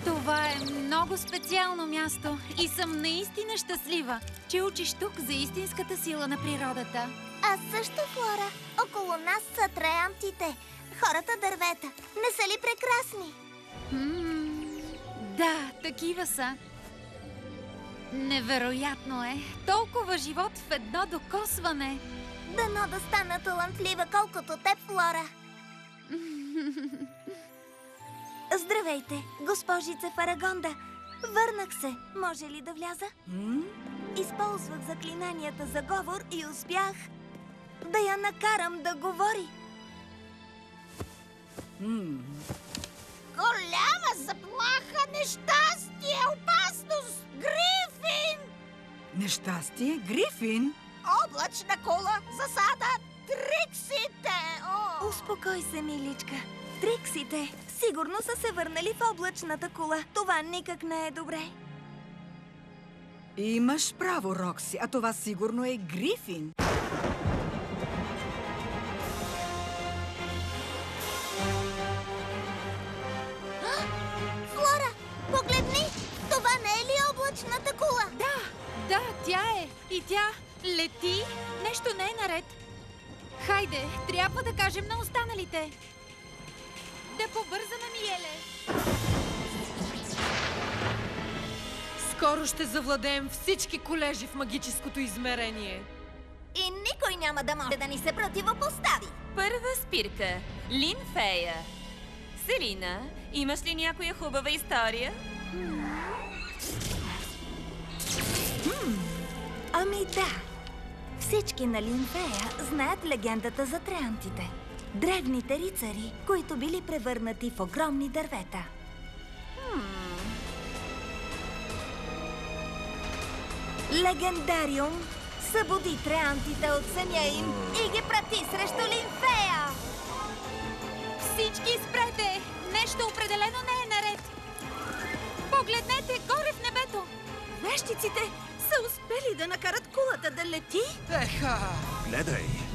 Това е много специално място и съм наистина щастлива, че учиш тук за истинската сила на природата. Аз също, Флора. Около нас са троянтите. Хората дървета. Не са ли прекрасни? Да, такива са. Невероятно е. Толкова живот в едно докосване. Дано да стана талантлива, колкото теб, Флора. Здравейте, госпожице Фарагонда. Върнах се. Може ли да вляза? Използвах заклинанията за говор и успях да я накарам да говори. Голяма заплаха, нещастие, опасност, Грифин! Нещастие? Грифин? Облачна кула, засада, Триксите! Успокой се, миличка. Триксите сигурно са се върнали в облачната кула. Това никак не е добре. Имаш право, Рокси, а това сигурно е Грифин. Флора, погледни! Това не е ли облачната кула? Да, тя е. И тя лети. Нещо не е наред. Хайде, трябва да кажем на останалите. Да побързаме, Миеле. Скоро ще завладеем всички колежи в магическото измерение. И никой няма да може да ни се противопостави. Първа спирка. Линфея. Селина, имаш ли някоя хубава история? Ами да. Всички на Линфея знаят легендата за троянтите. Древните рицари, които били превърнати в огромни дървета. Легендариум събуди троянтите от съня им и ги прати срещу Линфея. Всички спрете! Нещо определено не е наред. Погледнете горе в небето. Вещиците са успели да накарат кулата да лети. Гледай!